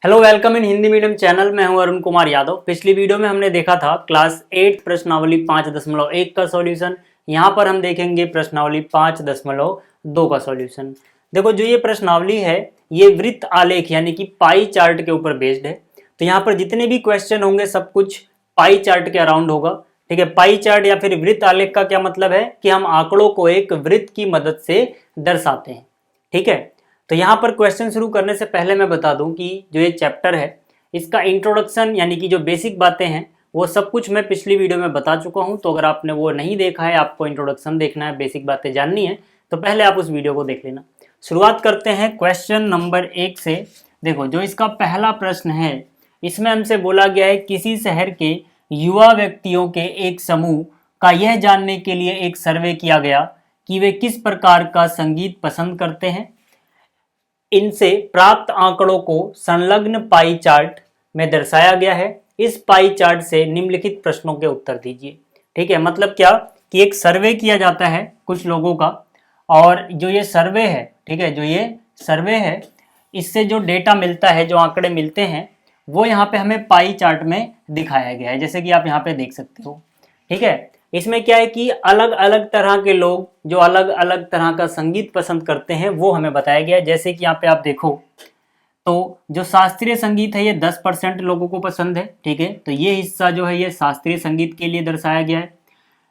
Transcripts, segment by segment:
Hello welcome in Hindi medium channel. मैं हूं अरुण कुमार यादव। पिछली वीडियो में हमने देखा था क्लास 8 प्रश्नावली 5.1 का सॉल्यूशन। यहां पर हम देखेंगे प्रश्नावली 5.2 का सॉल्यूशन। देखो, जो ये प्रश्नावली है ये वृत्त आलेख यानी कि पाई चार्ट के ऊपर बेस्ड है। तो यहाँ पर जितने भी क्वेश्चन होंगे सब कुछ पाई चार्ट के अराउंड होगा। ठीक है, पाई चार्ट या फिर वृत्त आलेख का क्या मतलब है कि हम आंकड़ों को एक वृत्त की मदद से दर्शाते हैं। ठीक है, तो यहाँ पर क्वेश्चन शुरू करने से पहले मैं बता दूं कि जो ये चैप्टर है इसका इंट्रोडक्शन यानी कि जो बेसिक बातें हैं वो सब कुछ मैं पिछली वीडियो में बता चुका हूं। तो अगर आपने वो नहीं देखा है, आपको इंट्रोडक्शन देखना है, बेसिक बातें जाननी है, तो पहले आप उस वीडियो को देख लेना। शुरुआत करते हैं क्वेश्चन नंबर 1 से। देखो, जो इसका पहला प्रश्न है इसमें हमसे बोला गया है किसी शहर के युवा व्यक्तियों के एक समूह का यह जानने के लिए एक सर्वे किया गया कि वे किस प्रकार का संगीत पसंद करते हैं। इनसे प्राप्त आंकड़ों को संलग्न पाई चार्ट में दर्शाया गया है। इस पाई चार्ट से निम्नलिखित प्रश्नों के उत्तर दीजिए। ठीक है, मतलब क्या कि एक सर्वे किया जाता है कुछ लोगों का, और जो ये सर्वे है, ठीक है, जो ये सर्वे है इससे जो डेटा मिलता है, जो आंकड़े मिलते हैं, वो यहाँ पे हमें पाई चार्ट में दिखाया गया है, जैसे कि आप यहाँ पे देख सकते हो। ठीक है, इसमें क्या है कि अलग अलग तरह के लोग जो अलग अलग तरह का संगीत पसंद करते हैं वो हमें बताया गया है। जैसे कि यहाँ पे आप देखो तो जो शास्त्रीय संगीत है ये 10% लोगों को पसंद है। ठीक है, तो ये हिस्सा जो है ये शास्त्रीय संगीत के लिए दर्शाया गया है।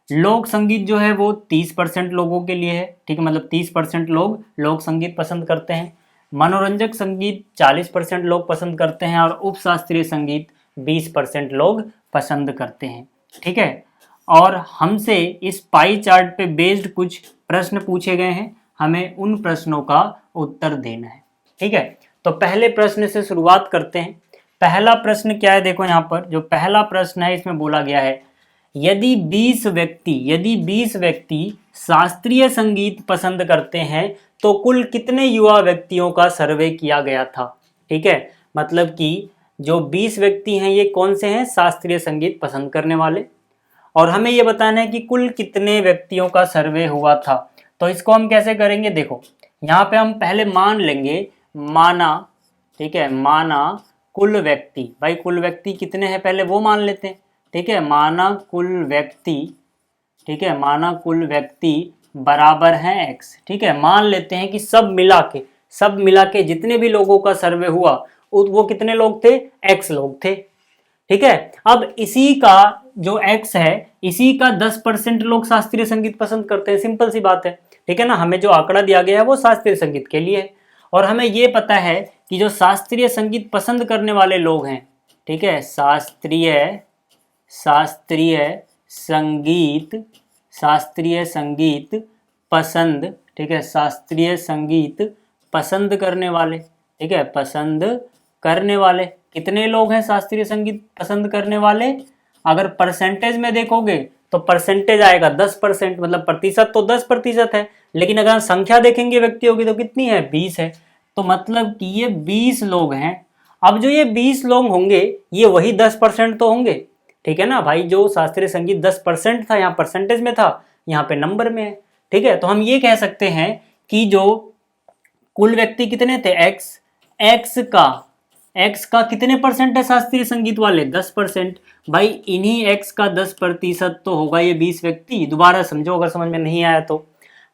लोक संगीत जो है वो 30% लोगों के लिए है। ठीक है, मतलब 30% लोग लोक संगीत पसंद करते हैं। मनोरंजक संगीत 40% लोग पसंद करते हैं और उपशास्त्रीय संगीत 20% लोग पसंद करते हैं। ठीक है, और हमसे इस पाई चार्ट पे बेस्ड कुछ प्रश्न पूछे गए हैं, हमें उन प्रश्नों का उत्तर देना है। ठीक है, तो पहले प्रश्न से शुरुआत करते हैं। पहला प्रश्न क्या है, देखो यहाँ पर जो पहला प्रश्न है इसमें बोला गया है यदि 20 व्यक्ति शास्त्रीय संगीत पसंद करते हैं तो कुल कितने युवा व्यक्तियों का सर्वे किया गया था। ठीक है, मतलब कि जो 20 व्यक्ति हैं ये कौन से हैं, शास्त्रीय संगीत पसंद करने वाले, और हमें ये बताना है कि कुल कितने व्यक्तियों का सर्वे हुआ था। तो इसको हम कैसे करेंगे, देखो यहाँ पे हम पहले मान लेंगे, माना, ठीक है, माना कुल व्यक्ति, भाई कुल व्यक्ति कितने हैं पहले वो मान लेते हैं। ठीक है, माना कुल व्यक्ति, ठीक है, माना कुल व्यक्ति बराबर है x। ठीक है, मान लेते हैं कि सब मिला के जितने भी लोगों का सर्वे हुआ वो कितने लोग थे, x लोग थे। ठीक है, अब इसी का जो x है इसी का 10% लोग शास्त्रीय संगीत पसंद करते हैं। सिंपल सी बात है। ठीक है ना, हमें जो आंकड़ा दिया गया है वो शास्त्रीय संगीत के लिए है, और हमें ये पता है कि जो शास्त्रीय संगीत पसंद करने वाले लोग हैं, ठीक है, शास्त्रीय संगीत पसंद, ठीक है, शास्त्रीय संगीत पसंद करने वाले, ठीक है, पसंद करने वाले कितने लोग हैं शास्त्रीय संगीत पसंद करने वाले। अगर परसेंटेज में देखोगे तो परसेंटेज आएगा 10%, मतलब प्रतिशत तो 10% है, लेकिन अगर संख्या देखेंगे व्यक्तियों की तो कितनी है, 20 है। तो मतलब कि ये 20 लोग हैं। अब जो ये 20 लोग होंगे ये वही 10% तो होंगे। ठीक है ना भाई, जो शास्त्रीय संगीत 10% था यहाँ परसेंटेज में था, यहाँ पे नंबर में है। ठीक है, तो हम ये कह सकते हैं कि जो कुल व्यक्ति कितने थे, एक्स का कितने परसेंट है शास्त्रीय संगीत वाले, 10%। भाई इन्हीं एक्स का 10% तो होगा ये 20 व्यक्ति। दोबारा समझो अगर समझ में नहीं आया तो,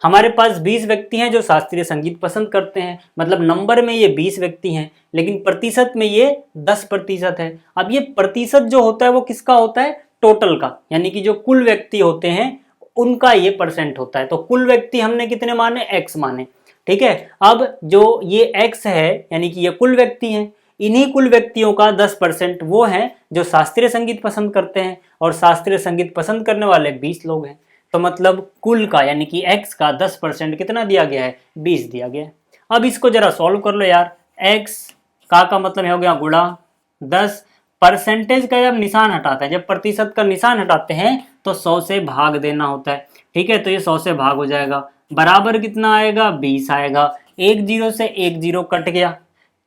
हमारे पास 20 व्यक्ति हैं जो शास्त्रीय संगीत पसंद करते हैं, मतलब नंबर में ये 20 व्यक्ति हैं, लेकिन प्रतिशत में ये 10% है। अब ये प्रतिशत जो होता है वो किसका होता है, टोटल का, यानी कि जो कुल व्यक्ति होते हैं उनका ये परसेंट होता है। तो कुल व्यक्ति हमने कितने माने, एक्स माने। ठीक है, अब जो ये एक्स है यानी कि ये कुल व्यक्ति हैं, इन्हीं कुल व्यक्तियों का 10% वो हैं जो शास्त्रीय संगीत पसंद करते हैं, और शास्त्रीय संगीत पसंद करने वाले 20 लोग हैं। तो मतलब कुल का यानी कि x का 10% कितना दिया गया है, 20 दिया गया है। अब इसको जरा सॉल्व कर लो यार। x का मतलब हो गया गुणा 10। परसेंटेज का जब निशान हटाते हैं, जब प्रतिशत का निशान हटाते हैं तो 100 से भाग देना होता है। ठीक है, तो ये 100 से भाग हो जाएगा, बराबर कितना आएगा, 20 आएगा। एक जीरो से एक जीरो कट गया,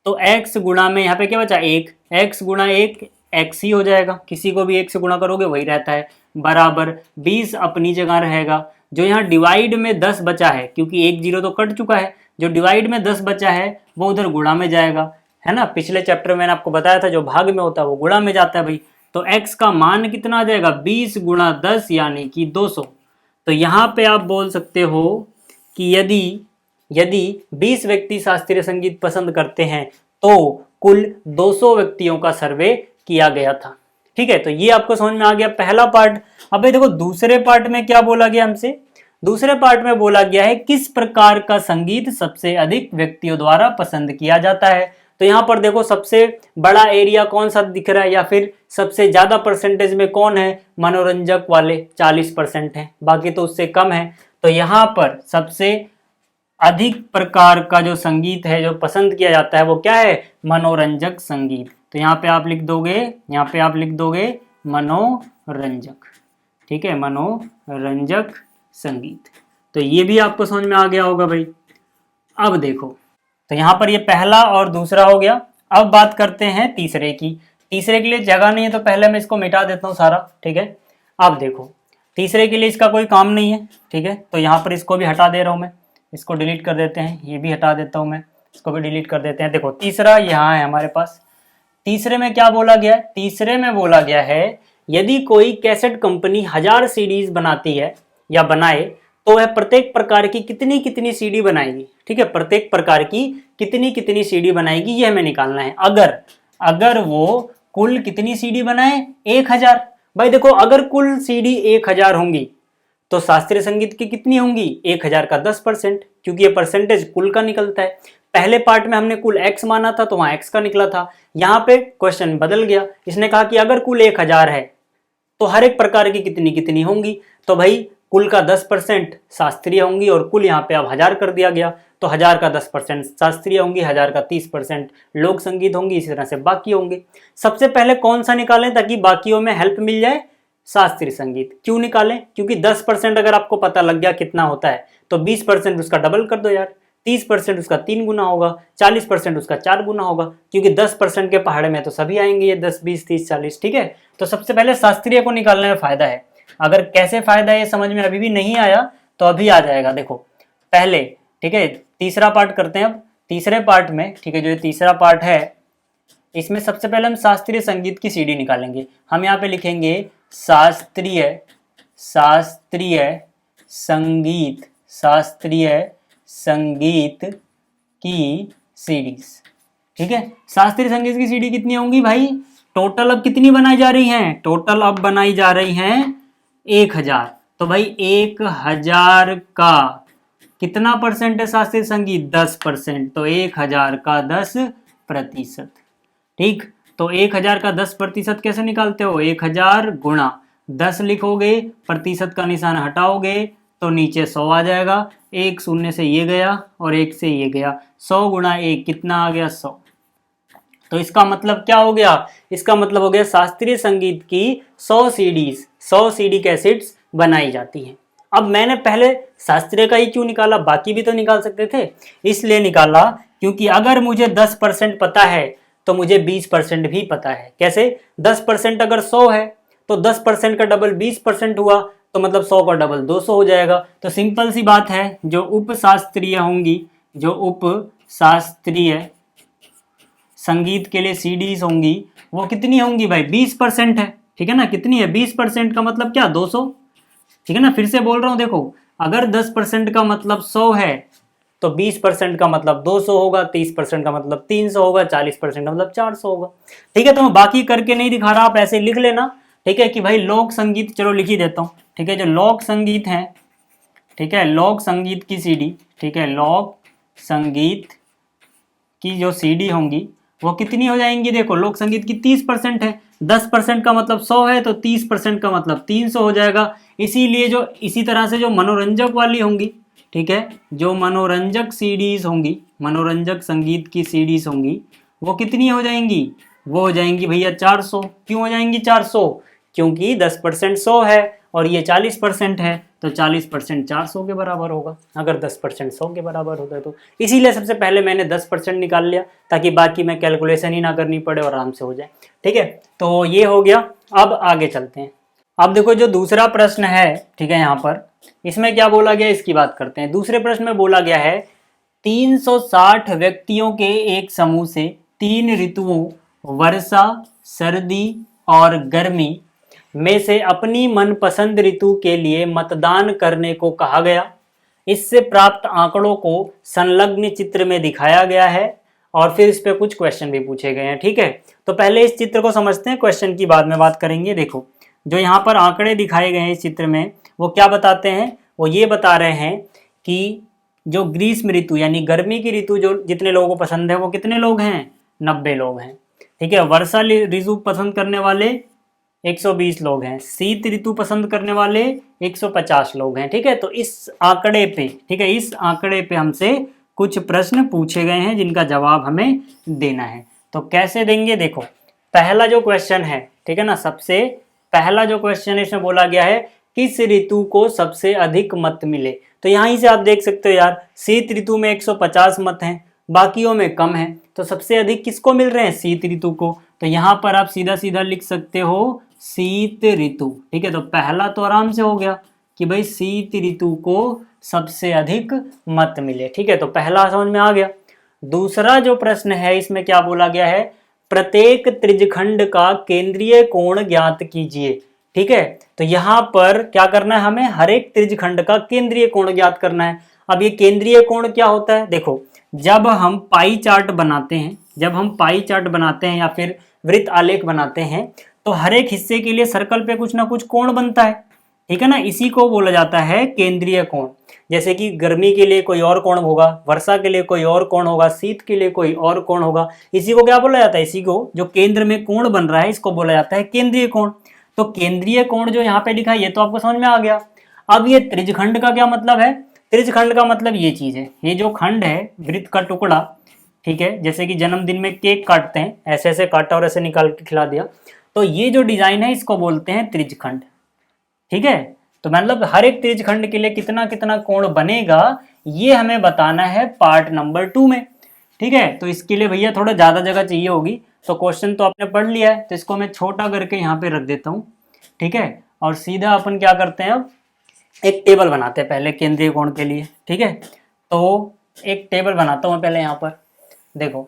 तो x गुणा में यहाँ पे क्या बचा, 1, x गुणा 1 x ही हो जाएगा, किसी को भी 1 से गुणा करोगे वही रहता है, बराबर 20 अपनी जगह रहेगा। जो यहाँ डिवाइड में 10 बचा है, क्योंकि 1 जीरो तो कट चुका है, जो डिवाइड में 10 बचा है वो उधर गुणा में जाएगा। है ना। पिछले चैप्टर में मैंने आपको बताया था जो भाग में होता है वो गुणा में जाता है भाई। तो x का मान कितना आ जाएगा 20 गुणा 10 यानी कि 200। तो यहाँ पे आप बोल सकते हो कि यदि 20 व्यक्ति शास्त्रीय संगीत पसंद करते हैं तो कुल 200 व्यक्तियों का सर्वे किया गया था। ठीक है, तो ये आपको समझ में आ गया पहला पार्ट। अब देखो दूसरे पार्ट में क्या बोला गया हमसे। दूसरे पार्ट में बोला गया है किस प्रकार का संगीत सबसे अधिक व्यक्तियों द्वारा पसंद किया जाता है। तो यहाँ पर देखो सबसे बड़ा एरिया कौन सा दिख रहा है या फिर सबसे ज्यादा परसेंटेज में कौन है, मनोरंजक वाले 40% है, बाकी तो उससे कम है। तो यहाँ पर सबसे अधिक प्रकार का जो संगीत है जो पसंद किया जाता है वो क्या है, मनोरंजक संगीत। तो यहाँ पे आप लिख दोगे मनोरंजक। ठीक है, मनोरंजक संगीत। तो ये भी आपको समझ में आ गया होगा भाई। अब देखो तो यहाँ पर ये पहला और दूसरा हो गया। अब बात करते हैं तीसरे की। तीसरे के लिए जगह नहीं है तो पहले मैं इसको मिटा देता हूँ सारा। ठीक है, अब देखो तीसरे के लिए इसका कोई काम नहीं है। ठीक है, तो यहाँ पर इसको भी हटा दे रहा हूँ मैं, इसको डिलीट कर देते हैं, ये भी हटा देता हूँ मैं, इसको भी डिलीट कर देते हैं। देखो तीसरा यहाँ है हमारे पास। तीसरे में क्या बोला गया है, तीसरे में बोला गया है यदि कोई कैसेट कंपनी 1000 सीडीज बनाती है या बनाए तो वह प्रत्येक प्रकार की कितनी कितनी सीडी बनाएगी। ठीक है, प्रत्येक प्रकार की कितनी कितनी सीडी बनाएगी ये हमें निकालना है। अगर वो कुल कितनी सीडी बनाए 1000। भाई देखो अगर कुल सीडी 1000 होंगी तो शास्त्रीय संगीत की कितनी होंगी 1000 का 10%, क्योंकि ये परसेंटेज कुल का निकलता है। पहले पार्ट में हमने कुल x माना था तो वहां x का निकला था। यहाँ पे क्वेश्चन बदल गया, इसने कहा कि अगर कुल 1000 है तो हर एक प्रकार की कितनी कितनी होंगी। तो भाई कुल का 10% शास्त्रीय होंगी और कुल यहाँ पे अब 1000 कर दिया गया। तो 1000 का 10% शास्त्रीय होंगी, 1000 का 30% लोक संगीत होंगी, इसी तरह से बाकी होंगे। सबसे पहले कौन सा निकालें ताकि बाकियों में हेल्प मिल जाए, शास्त्रीय संगीत। क्यों निकालें, क्योंकि 10% अगर आपको पता लग गया कितना होता है तो 20% उसका डबल कर दो यार, 30% उसका 3 गुना होगा, 40% उसका 4 गुना होगा, क्योंकि 10% के पहाड़े में तो सभी आएंगे ये 10, 20, 30, 40। ठीक है, तो सबसे पहले शास्त्रीय को निकालने में फायदा है। अगर कैसे फायदा है ये समझ में अभी भी नहीं आया तो अभी आ जाएगा। देखो पहले, ठीक है, तीसरा पार्ट करते हैं। अब तीसरे पार्ट में, ठीक है, जो तीसरा पार्ट है इसमें सबसे पहले हम शास्त्रीय संगीत की सीडी निकालेंगे। हम यहाँ पे लिखेंगे शास्त्रीय संगीत की सीडीज। ठीक है, शास्त्रीय संगीत की सीडी कितनी होंगी भाई, टोटल अब कितनी बनाई जा रही हैं, टोटल अब बनाई जा रही हैं 1000। तो भाई 1000 का कितना परसेंट है शास्त्रीय संगीत, 10%। तो 1000 का 10%। ठीक, तो 1000 का 10% कैसे निकालते हो, 1000 गुणा 10 लिखोगे, प्रतिशत का निशान हटाओगे तो नीचे 100 आ जाएगा। एक शून्य से ये गया और एक से ये गया, 100 गुणा 1 कितना आ गया 100। तो इसका मतलब क्या हो गया, इसका मतलब हो गया शास्त्रीय संगीत की 100 सीडी कैसेट्स बनाई जाती हैं। अब मैंने पहले शास्त्रीय का ही क्यों निकाला, बाकी भी तो निकाल सकते थे। इसलिए निकाला क्योंकि अगर मुझे 10% पता है तो मुझे 20% भी पता है। कैसे, 10% अगर 100 है तो 10% का डबल 20% हुआ, तो मतलब 100 का डबल 200 हो जाएगा। तो सिंपल सी बात है, जो उपशास्त्रीय होंगी, जो उपशास्त्रीय संगीत के लिए सीडीज होंगी वो कितनी होंगी भाई, 20% है। ठीक है ना, कितनी है 20% का मतलब क्या 200। ठीक है ना, फिर से बोल रहा हूं, देखो अगर 10% का मतलब 100 है तो 20% का मतलब 200 होगा, 30% का मतलब 300 होगा, 40% का मतलब 400 होगा। ठीक है, तो मैं बाकी करके नहीं दिखा रहा, आप ऐसे लिख लेना। ठीक है कि भाई लोक संगीत, चलो लिख ही देता हूँ। ठीक है, जो लोक संगीत है, ठीक है, लोक संगीत की सीडी, ठीक है, लोक संगीत की जो सीडी होंगी वो कितनी हो जाएंगी, देखो लोक संगीत की 30% है, 10% का मतलब 100 है तो 30% का मतलब 300 हो जाएगा। इसीलिए जो इसी तरह से जो मनोरंजक वाली होंगी, ठीक है, जो मनोरंजक सीडीज होंगी, मनोरंजक संगीत की सीडीज होंगी वो कितनी हो जाएंगी, वो हो जाएंगी भैया 400। क्यों हो जाएंगी 400, क्योंकि 10% 100 है और ये 40% है, तो 40% 400 के बराबर होगा अगर 10% 100 के बराबर होता है तो। इसीलिए सबसे पहले मैंने 10% निकाल लिया ताकि बाकी में कैलकुलेशन ही ना करनी पड़े और आराम से हो जाए। ठीक है, तो ये हो गया। अब आगे चलते हैं। अब देखो जो दूसरा प्रश्न है, ठीक है, यहाँ पर इसमें क्या बोला गया इसकी बात करते हैं। दूसरे प्रश्न में बोला गया है 360 व्यक्तियों के एक समूह से तीन ऋतुओं वर्षा, सर्दी और गर्मी में से अपनी मनपसंद ऋतु के लिए मतदान करने को कहा गया। इससे प्राप्त आंकड़ों को संलग्न चित्र में दिखाया गया है और फिर इस पे कुछ क्वेश्चन भी पूछे गए हैं। ठीक है, तो पहले इस चित्र को समझते हैं, क्वेश्चन की बाद में बात करेंगे। देखो, जो यहाँ पर आंकड़े दिखाए गए हैं इस चित्र में, वो क्या बताते हैं? वो ये बता रहे हैं कि जो ग्रीष्म ऋतु यानी गर्मी की ऋतु जो जितने लोगों को पसंद है वो कितने लोग हैं? 90 लोग हैं। ठीक है, वर्षा ऋतु पसंद करने वाले 120 लोग हैं, शीत ऋतु पसंद करने वाले 150 लोग हैं। ठीक है, तो इस आंकड़े पे, ठीक है, इस आंकड़े पे हमसे कुछ प्रश्न पूछे गए हैं जिनका जवाब हमें देना है। तो कैसे देंगे? देखो, पहला जो क्वेश्चन है, ठीक है ना, सबसे पहला जो क्वेश्चन है इसमें बोला गया है किस ऋतु को सबसे अधिक मत मिले। तो यहीं से आप देख सकते हो यार, शीत ऋतु में 150 मत हैं, बाकियों में कम है, तो सबसे अधिक किसको मिल रहे हैं? शीत ऋतु को। तो यहाँ पर आप सीधा सीधा लिख सकते हो शीत ऋतु। ठीक है, तो पहला तो आराम से हो गया कि भाई शीत ऋतु को सबसे अधिक मत मिले। ठीक है, तो पहला समझ में आ गया। दूसरा जो प्रश्न है इसमें क्या बोला गया है? प्रत्येक त्रिज्यखंड का केंद्रीय कोण ज्ञात कीजिए। ठीक है, तो यहाँ पर क्या करना है? हमें हर एक त्रिज्यखंड का केंद्रीय कोण ज्ञात करना है। अब ये केंद्रीय कोण क्या होता है? देखो, जब हम पाई चार्ट बनाते हैं, या फिर वृत्त आलेख बनाते हैं, तो हर एक हिस्से के लिए सर्कल पे कुछ ना कुछ कोण बनता है। ठीक है ना, इसी को बोला जाता है केंद्रीय कोण। जैसे कि गर्मी के लिए कोई और कोण होगा, वर्षा के लिए कोई और कोण होगा, शीत के लिए कोई और कोण होगा। इसी को क्या बोला जाता है? इसी को जो केंद्र में कोण बन रहा है इसको बोला जाता है केंद्रीय कोण। तो केंद्रीय कोण जो यहाँ पे लिखा है ये तो आपको समझ में आ गया। अब ये त्रिज्यखंड का क्या मतलब है? त्रिज्यखंड का मतलब ये चीज है, ये जो खंड है, वृत्त का टुकड़ा, ठीक है, जैसे कि जन्मदिन में केक काटते हैं, ऐसे ऐसे काटा और ऐसे निकाल के खिला दिया, तो ये जो डिजाइन है इसको बोलते हैं त्रिज्यखंड। ठीक है, तो मतलब हर एक त्रिज्यखंड के लिए कितना कितना कोण बनेगा ये हमें बताना है पार्ट नंबर 2 में। ठीक है, तो इसके लिए भैया थोड़ा ज्यादा जगह चाहिए होगी, तो क्वेश्चन तो आपने पढ़ लिया है, तो इसको मैं छोटा करके यहाँ पे रख देता हूँ। ठीक है, और सीधा अपन क्या करते हैं, अब एक टेबल बनाते हैं पहले केंद्रीय कोण के लिए। ठीक है, तो एक टेबल बनाता हूँ पहले। यहाँ पर देखो,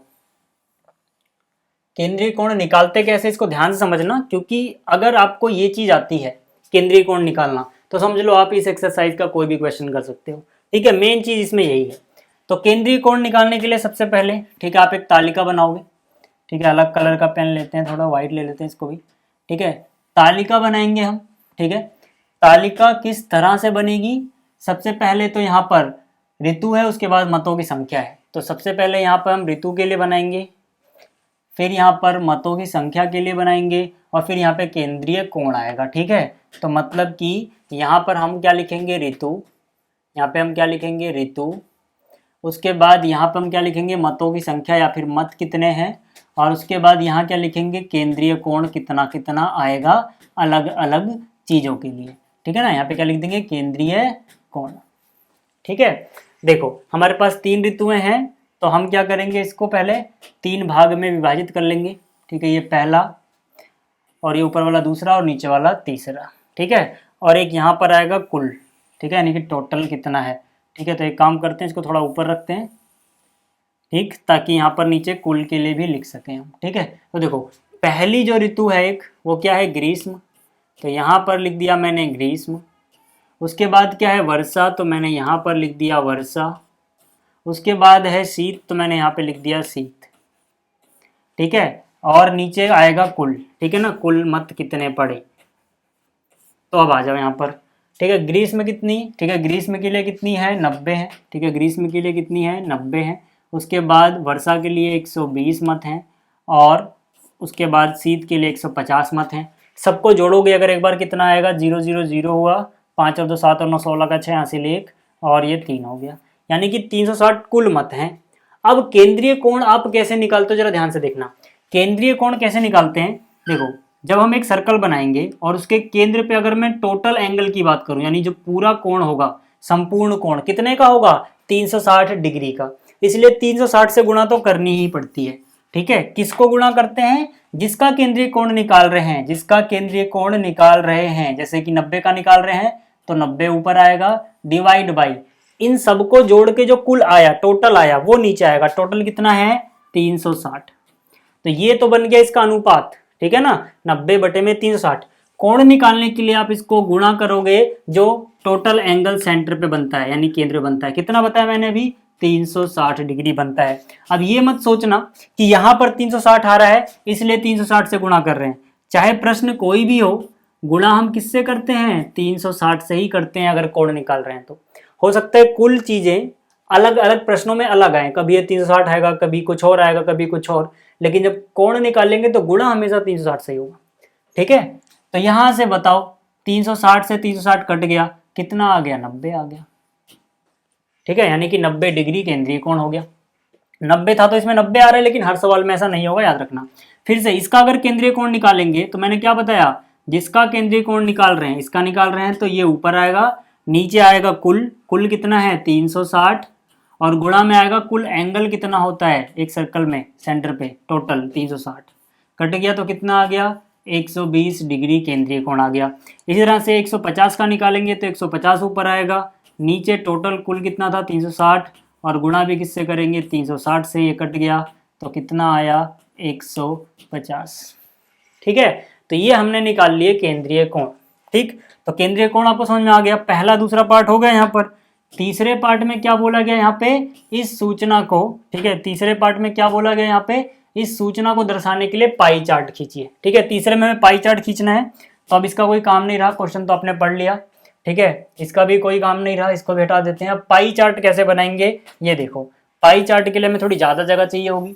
केंद्रीय कोण निकालते कैसे इसको ध्यान से समझना, क्योंकि अगर आपको ये चीज आती है केंद्रीय कोण निकालना, तो समझ लो आप इस एक्सरसाइज का कोई भी क्वेश्चन कर सकते हो। ठीक है, मेन चीज इसमें यही है। तो केंद्रीय कोण निकालने के लिए सबसे पहले, ठीक है, आप एक तालिका बनाओगे। ठीक है, अलग कलर का पेन लेते हैं, थोड़ा व्हाइट ले लेते हैं इसको भी। ठीक है, तालिका बनाएंगे हम। ठीक है, तालिका किस तरह से बनेगी? सबसे पहले तो यहाँ पर ऋतु है, उसके बाद मतों की संख्या है। तो सबसे पहले यहाँ पर हम ऋतु के लिए बनाएंगे, फिर यहाँ पर मतों की संख्या के लिए बनाएंगे, और फिर यहाँ पे केंद्रीय कोण आएगा। ठीक है, तो मतलब कि यहाँ पर हम क्या लिखेंगे? ऋतु। यहाँ पे हम क्या लिखेंगे? ऋतु। उसके बाद यहाँ पर हम क्या लिखेंगे? मतों की संख्या या फिर मत कितने हैं, और उसके बाद यहाँ क्या लिखेंगे? केंद्रीय कोण कितना कितना आएगा अलग अलग चीज़ों के लिए। ठीक है ना, यहाँ पे क्या लिख देंगे? केंद्रीय कोण। ठीक है, देखो हमारे पास 3 ऋतुएं हैं, तो हम क्या करेंगे? इसको पहले 3 भाग में विभाजित कर लेंगे। ठीक है, ये पहला, और ये ऊपर वाला दूसरा, और नीचे वाला तीसरा। ठीक है, और एक यहाँ पर आएगा कुल। ठीक है, यानी कि टोटल कितना है। ठीक है, तो एक काम करते हैं, इसको थोड़ा ऊपर रखते हैं, ठीक, ताकि यहाँ पर नीचे कुल के लिए भी लिख सकें हम। ठीक है, तो देखो पहली जो ऋतु है एक, वो क्या है? ग्रीष्म। तो यहाँ पर लिख दिया मैंने ग्रीष्म। उसके बाद क्या है? वर्षा, तो मैंने यहाँ पर लिख दिया वर्षा। उसके बाद है शीत, तो मैंने यहाँ पे लिख दिया शीत। ठीक है, और नीचे आएगा कुल। ठीक है ना, कुल मत कितने पड़े। तो अब आ जाओ यहाँ पर। ठीक है, ग्रीष्म कितनी? ठीक है, ग्रीष्म के लिए कितनी है? 90 है। ठीक है, ग्रीष्म के लिए कितनी है? 90 है। उसके बाद वर्षा के लिए 120 मत हैं, और उसके बाद शीत के लिए 150 मत हैं। सबको जोड़ोगे अगर एक बार कितना आएगा? 0 0 0 हुआ, 5 और 2 7 और 9 16 का 6 हासिल 1, और ये 3 हो गया, यानी कि 360 कुल मत हैं। अब केंद्रीय कोण आप कैसे निकालते हो जरा ध्यान से देखना। केंद्रीय कोण कैसे निकालते हैं? देखो, जब हम एक सर्कल बनाएंगे और उसके केंद्र पे अगर मैं टोटल एंगल की बात करूं, यानी जो पूरा कोण होगा, संपूर्ण कोण कितने का होगा? 360 डिग्री का। इसलिए 360 से गुणा तो करनी ही पड़ती है। ठीक है, किसको गुणा करते हैं? जिसका केंद्रीय कोण निकाल रहे हैं, जिसका केंद्रीय कोण निकाल रहे हैं। जैसे कि 90 का निकाल रहे हैं तो 90 ऊपर आएगा, डिवाइड बाई इन सबको जोड़ के जो कुल आया, टोटल आया, वो नीचे आएगा। टोटल कितना है? 360। तो ये तो बन गया इसका अनुपात, ठीक है ना, 90/360। कोण निकालने के लिए आप इसको गुणा करोगे जो टोटल एंगल सेंटर पे बनता है यानी केंद्र बनता है। कितना बताया मैंने अभी, 360 डिग्री बनता है। अब ये मत सोचना कि यहाँ पर 360 आ रहा है इसलिए 360 से गुणा कर रहे हैं। चाहे प्रश्न कोई भी हो, गुणा हम किससे करते हैं, 360 से ही करते हैं अगर कोण निकाल रहे हैं तो। हो सकता है कुल चीजें अलग अलग प्रश्नों में अलग आए, कभी ये 360 आएगा, कभी कुछ और आएगा, कभी कुछ और, लेकिन जब कोण निकालेंगे तो गुणा हमेशा 360 से ही होगा। ठीक है, तो यहां से बताओ 360 से 360 कट गया, कितना आ गया, 90 आ गया। ठीक है, यानी कि 90 डिग्री केंद्रीय कोण हो गया। 90 था तो इसमें 90 आ रहा है, लेकिन हर सवाल में ऐसा नहीं होगा, याद रखना। फिर से इसका अगर केंद्रीय कोण निकालेंगे तो मैंने क्या बताया, जिसका केंद्रीय कोण निकाल रहे हैं, इसका निकाल रहे हैं, तो ये ऊपर आएगा, नीचे आएगा कुल कितना है 360, और गुणा में आएगा कुल एंगल कितना होता है एक सर्कल में सेंटर पे, टोटल 360 कट गया तो कितना आ गया, 120 डिग्री केंद्रीय कोण आ गया। इसी तरह से 150 का निकालेंगे तो 150 ऊपर आएगा, नीचे टोटल कुल कितना था 360, और गुणा भी किससे करेंगे 360 से, ये कट गया तो कितना आया 150। ठीक है, तो ये हमने निकाल लिए केंद्रीय कोण। ठीक, तो केंद्रीय कोण आपको समझ में आ गया, पहला दूसरा पार्ट हो गया। यहाँ पर तीसरे पार्ट में क्या बोला गया, यहाँ पे इस सूचना को, ठीक है, तीसरे पार्ट में क्या बोला गया, यहाँ पे इस सूचना को दर्शाने के लिए पाई चार्ट खींचिए। ठीक है, तीसरे में हमें पाई चार्ट खींचना है, तो अब इसका कोई काम नहीं रहा, क्वेश्चन तो आपने पढ़ लिया। ठीक है, इसका भी कोई काम नहीं रहा, इसको भी हटा देते हैं। अब पाई चार्ट कैसे बनाएंगे, ये देखो, पाई चार्ट के लिए हमें थोड़ी ज़्यादा जगह चाहिए होगी,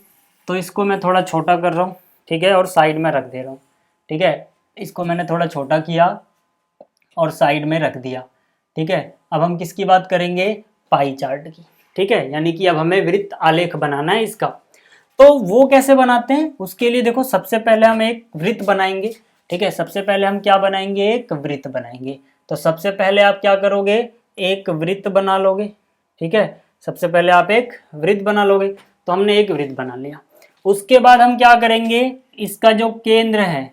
तो इसको मैं थोड़ा छोटा कर रहा हूँ, ठीक है, और साइड में रख दे रहा हूँ। ठीक है, इसको मैंने थोड़ा छोटा किया और साइड में रख दिया। ठीक है, अब हम किसकी बात करेंगे, पाई चार्ट की। ठीक है, यानी कि अब हमें वृत्त आलेख बनाना है इसका। तो वो कैसे बनाते हैं, उसके लिए देखो सबसे पहले हम एक वृत्त बनाएंगे। ठीक है, सबसे पहले हम क्या बनाएंगे, एक वृत्त बनाएंगे। तो सबसे पहले आप क्या करोगे, एक वृत्त बना लोगे। ठीक है, सबसे पहले आप एक वृत्त बना लोगे, तो हमने एक वृत्त बना लिया। उसके बाद हम क्या करेंगे, इसका जो केंद्र है,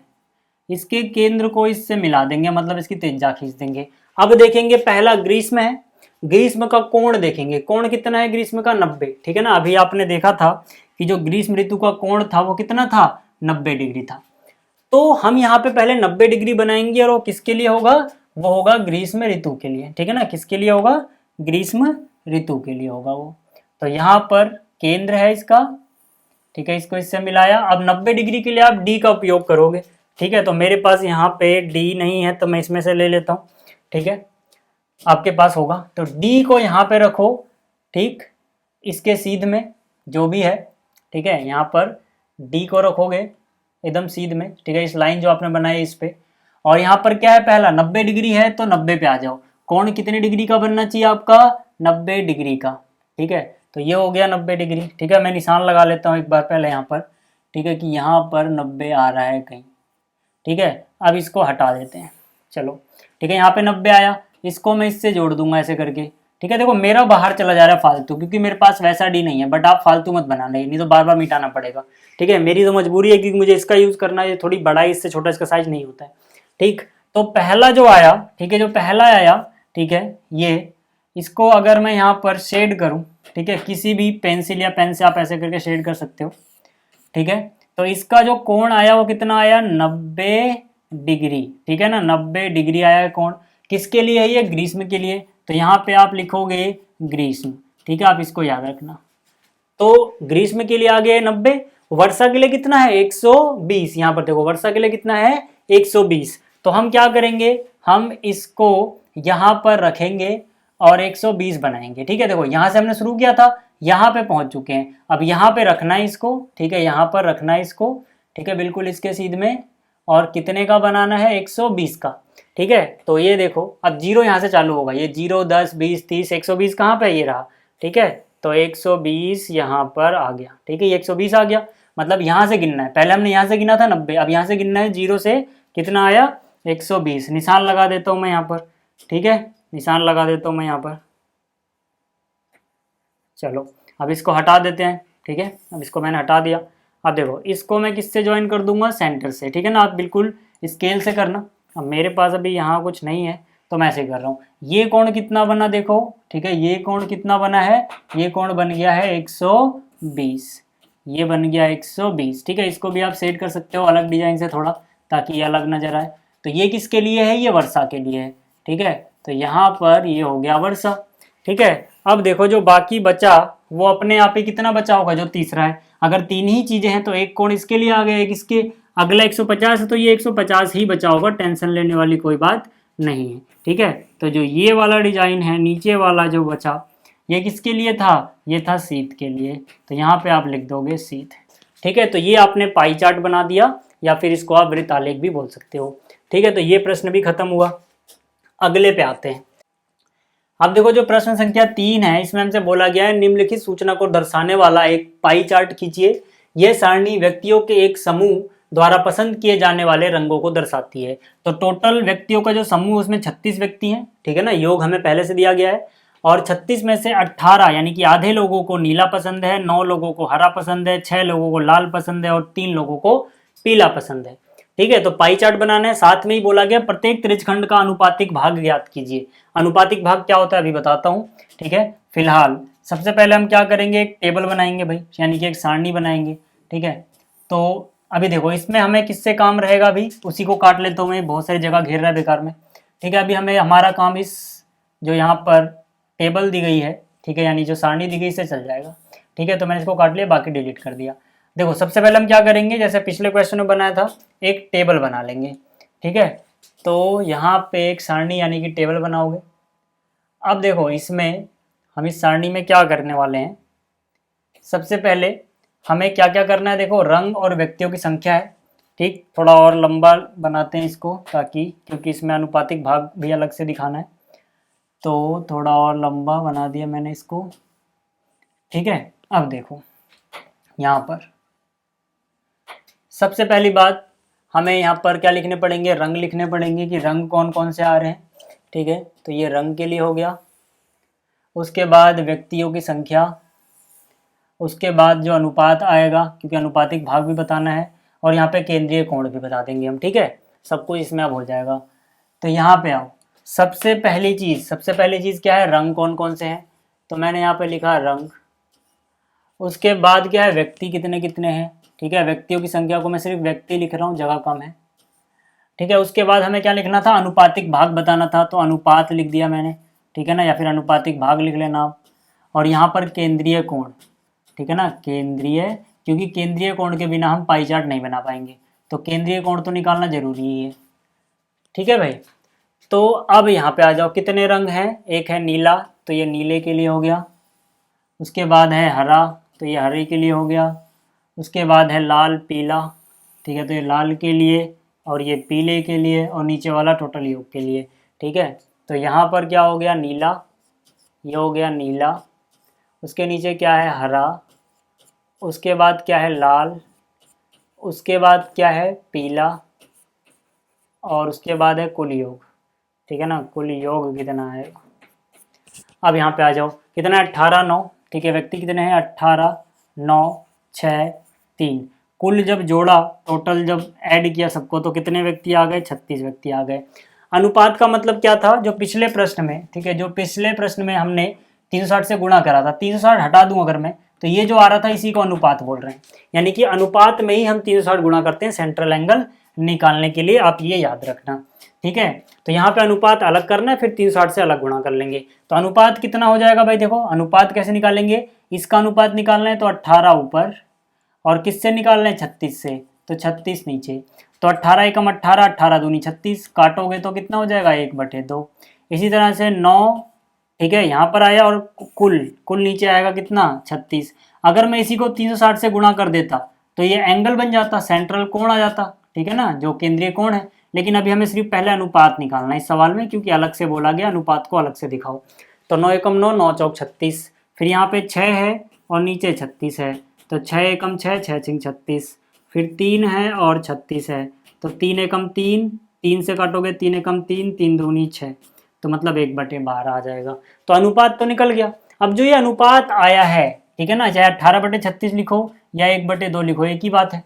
इसके केंद्र को इससे मिला देंगे, मतलब इसकी त्रिज्या खींच देंगे। अब देखेंगे पहला ग्रीष्म है, ग्रीष्म का कोण देखेंगे, कोण कितना है ग्रीष्म का, 90। ठीक है ना, अभी आपने देखा था कि जो ग्रीष्म ऋतु का कोण था वो कितना था, 90 डिग्री था। तो हम यहाँ पे पहले 90 डिग्री बनाएंगे, और वो किसके लिए होगा, वो होगा ग्रीष्म ऋतु के लिए। ठीक है ना, किसके लिए होगा, ग्रीष्म ऋतु के लिए होगा वो। तो यहाँ पर केंद्र है इसका, ठीक है, इसको इससे मिलाया। अब 90 डिग्री के लिए आप डी का उपयोग करोगे। ठीक है, तो मेरे पास यहाँ पे डी नहीं है, तो मैं इसमें से ले लेता हूँ। ठीक है, आपके पास होगा, तो डी को यहाँ पे रखो, ठीक, इसके सीध में जो भी है। ठीक है, यहाँ पर डी को रखोगे एकदम सीध में। ठीक है, इस लाइन जो आपने बनाई इस पे, और यहाँ पर क्या है, पहला 90 डिग्री है तो 90 पे आ जाओ। कोण कितने डिग्री का बनना चाहिए आपका, 90 डिग्री का। ठीक है, तो ये हो गया 90 डिग्री। ठीक है, मैं निशान लगा लेता हूँ एक बार पहले यहाँ पर। ठीक है, कि यहाँ पर 90 आ रहा है कहीं। ठीक है, अब इसको हटा देते हैं, चलो। ठीक है, यहाँ पे 90 आया, इसको मैं इससे जोड़ दूंगा ऐसे करके। ठीक है, देखो मेरा बाहर चला जा रहा है फालतू, क्योंकि मेरे पास वैसा डी नहीं है, बट आप फालतू मत बनाना, नहीं तो बार बार मिटाना पड़ेगा। ठीक है, मेरी तो मजबूरी है क्योंकि मुझे इसका यूज करना है, थोड़ी बड़ा है, इससे छोटा इसका साइज नहीं होता है। ठीक, तो पहला जो आया, ठीक है, जो पहला आया, ठीक है, ये, इसको अगर मैं यहाँ पर शेड करूँ, ठीक है, किसी भी पेंसिल या पेन से आप ऐसे करके शेड कर सकते हो। ठीक है, तो इसका जो कोण आया वो कितना आया, 90 डिग्री। ठीक है ना, 90 डिग्री आया है कोण, किसके लिए है ये, ग्रीष्म के लिए। तो यहाँ पे आप लिखोगे ग्रीष्म। ठीक है, आप इसको याद रखना। तो ग्रीष्म के लिए आ गया 90, वर्षा के लिए कितना है 120। यहाँ पर देखो वर्षा के लिए कितना है 120। तो हम क्या करेंगे, हम इसको यहाँ पर रखेंगे और 120 बनाएंगे। ठीक है, देखो यहाँ से हमने शुरू किया था, यहाँ पे पहुंच चुके हैं, अब यहाँ पे रखना है इसको। ठीक है, यहाँ पर रखना है इसको। ठीक है, बिल्कुल इसके सीध में, और कितने का बनाना है 120 का। ठीक है, तो ये देखो अब जीरो यहाँ से चालू होगा, ये 0, 10, 20, 30, 120 कहाँ पे, ये रहा। ठीक है, तो 120 यहाँ पर आ गया। ठीक है, ये 120 आ गया, मतलब यहाँ से गिनना है, पहले हमने यहाँ से गिना था 90, अब यहाँ से गिनना है 0 से, कितना आया 120। निशान लगा देता हूँ मैं यहाँ पर। ठीक है, निशान लगा देता हूँ मैं यहाँ पर। चलो अब इसको हटा देते हैं। ठीक है, अब इसको मैंने हटा दिया। अब देखो इसको मैं किससे ज्वाइन कर दूंगा, सेंटर से। ठीक है ना, आप बिल्कुल स्केल से करना। अब मेरे पास अभी यहाँ कुछ नहीं है तो मैं ऐसे कर रहा हूँ। ये कोण कितना बना देखो। ठीक है, ये कोण कितना बना है, ये कोण बन गया है 120। ये बन गया 120। ठीक है, इसको भी आप सेट कर सकते हो अलग डिजाइन से थोड़ा, ताकि ये अलग नजर आए। तो ये किसके लिए है, ये वर्षा के लिए है। ठीक है, तो यहाँ पर ये हो गया वर्षा। ठीक है, अब देखो जो बाकी बचा वो अपने आप ही कितना बचा होगा, जो तीसरा है। अगर तीन ही चीजें हैं तो एक कोण इसके लिए आ गया, एक इसके, अगला 150 है तो ये 150 ही बचा होगा, टेंशन लेने वाली कोई बात नहीं है। ठीक है, तो जो ये वाला डिजाइन है नीचे वाला जो बचा, ये किसके लिए था, ये था शीत के लिए। तो यहाँ पे आप लिख दोगे शीत। ठीक है, तो ये आपने पाई चार्ट बना दिया, या फिर इसको आप वृत्त आलेख भी बोल सकते हो। ठीक है, तो ये प्रश्न भी खत्म हुआ। अगले पे आते हैं। अब देखो जो प्रश्न संख्या 3 है, इसमें हमसे बोला गया है निम्नलिखित सूचना को दर्शाने वाला एक पाई चार्ट खींचिए। यह सारणी व्यक्तियों के एक समूह द्वारा पसंद किए जाने वाले रंगों को दर्शाती है। तो टोटल व्यक्तियों का जो समूह उसमें 36 व्यक्ति हैं। ठीक है ना, योग हमें पहले से दिया गया है। और 36 में से 18 यानी कि आधे लोगों को नीला पसंद है, 9 लोगों को हरा पसंद है, 6 लोगों को लाल पसंद है और 3 लोगों को पीला पसंद है। ठीक है, तो पाई चार्ट बनाना है। साथ में ही बोला गया प्रत्येक त्रिज्यखंड का अनुपातिक भाग ज्ञात कीजिए। अनुपातिक भाग क्या होता है अभी बताता हूँ। ठीक है, फिलहाल सबसे पहले हम क्या करेंगे, एक टेबल बनाएंगे भाई, यानी कि एक सारणी बनाएंगे। ठीक है, तो अभी देखो इसमें हमें किससे काम रहेगा, अभी उसी को काट लेता हूँ मैं, बहुत सारी जगह घेर रहा है बेकार में। ठीक है, अभी हमें हमारा काम इस जो यहाँ पर टेबल दी गई है, ठीक है, यानी जो सारणी दी गई इससे चल जाएगा। ठीक है, तो मैंने इसको काट लिया, बाकी डिलीट कर दिया। देखो सबसे पहले हम क्या करेंगे, जैसे पिछले क्वेश्चन में बनाया था, एक टेबल बना लेंगे। ठीक है, तो यहाँ पे एक सारणी यानी कि टेबल बनाओगे। अब देखो इसमें हम इस सारणी में क्या करने वाले हैं, सबसे पहले हमें क्या क्या करना है, देखो रंग और व्यक्तियों की संख्या है। ठीक, थोड़ा और लंबा बनाते हैं इसको, ताकि क्योंकि इसमें अनुपातिक भाग भी अलग से दिखाना है, तो थोड़ा और लंबा बना दिया मैंने इसको। ठीक है, अब देखो यहाँ पर सबसे पहली बात हमें यहाँ पर क्या लिखने पड़ेंगे, रंग लिखने पड़ेंगे कि रंग कौन कौन से आ रहे हैं। ठीक है, तो ये रंग के लिए हो गया। उसके बाद व्यक्तियों की संख्या, उसके बाद जो अनुपात आएगा, क्योंकि अनुपातिक भाग भी बताना है, और यहाँ पे केंद्रीय कोण भी बता देंगे हम। ठीक है, सब कुछ इसमें अब हो जाएगा। तो यहाँ पे आओ, सबसे पहली चीज़ क्या है, रंग कौन कौन से हैं। तो मैंने यहाँ पे लिखा रंग। उसके बाद क्या है, व्यक्ति कितने कितने हैं। ठीक है, व्यक्तियों की संख्या को मैं सिर्फ व्यक्ति लिख रहा हूँ, जगह कम है। ठीक है, उसके बाद हमें क्या लिखना था, अनुपातिक भाग बताना था, तो अनुपात लिख दिया मैंने। ठीक है ना, या फिर अनुपातिक भाग लिख लेना आप। और यहाँ पर केंद्रीय कोण, ठीक है ना, केंद्रीय, क्योंकि केंद्रीय कोण के बिना हम पाई चार्ट नहीं बना पाएंगे, तो केंद्रीय कोण तो निकालना जरूरी ही है। ठीक है भाई, तो अब यहाँ पे आ जाओ, कितने रंग हैं, एक है नीला, तो ये नीले के लिए हो गया। उसके बाद है हरा, तो ये हरे के लिए हो गया। उसके बाद है लाल पीला, ठीक है, तो ये लाल के लिए, और ये पीले के लिए, और नीचे वाला टोटल योग के लिए। ठीक है, तो यहाँ पर क्या हो गया, नीला, ये हो गया नीला। उसके नीचे क्या है, हरा। उसके बाद क्या है, लाल। उसके बाद क्या है, पीला। और उसके बाद है कुल योग। ठीक है ना, कुल योग कितना है, अब यहाँ पे आ जाओ, कितना है, 18 9। ठीक है, व्यक्ति कितने हैं, 18 9 6 3। कुल जब जोड़ा, टोटल जब ऐड किया सबको, तो कितने व्यक्ति आ गए, 36 व्यक्ति आ गए। अनुपात का मतलब क्या था, जो पिछले प्रश्न में, ठीक है, जो पिछले प्रश्न में हमने 360 से गुणा करा था, 360 हटा दूं अगर मैं, तो ये जो आ रहा था इसी को अनुपात बोल रहे हैं। यानी कि अनुपात में ही हम 360 गुणा करते हैं सेंट्रल एंगल निकालने के लिए, आप ये याद रखना। ठीक है, तो यहाँ पे अनुपात अलग करना है, फिर 360 से अलग गुणा कर लेंगे। तो अनुपात कितना हो जाएगा भाई, देखो अनुपात कैसे निकालेंगे, इसका अनुपात निकालना है तो 18 ऊपर, और किससे निकालना है, 36 से, तो 36 नीचे। तो 18 एकम 18, 18 दूनी 36, काटोगे तो कितना हो जाएगा, 1/2। इसी तरह से 9, ठीक है, यहाँ पर आया, और कुल नीचे आएगा कितना, 36। अगर मैं इसी को 360 से गुणा कर देता तो ये एंगल बन जाता, सेंट्रल कोण आ जाता। ठीक है ना, जो केंद्रीय कोण है। लेकिन अभी हमें सिर्फ पहले अनुपात निकालना है इस सवाल में, क्योंकि अलग से बोला गया अनुपात को अलग से दिखाओ। तो 9 एकम 9, 9 चौक 36, फिर यहाँ पे 6 है और नीचे 36 है, तो 6 एकम 6, 6 छिंग 36, फिर 3 है और 36 है, तो 3 एकम 3, 3 से काटोगे 3 एकम 3, 3 दूनी 6, तो मतलब 1/12 आ जाएगा। तो अनुपात तो निकल गया। अब जो ये अनुपात आया है, ठीक है ना, चाहे 18/36 लिखो या 1/2 लिखो, एक ही बात है।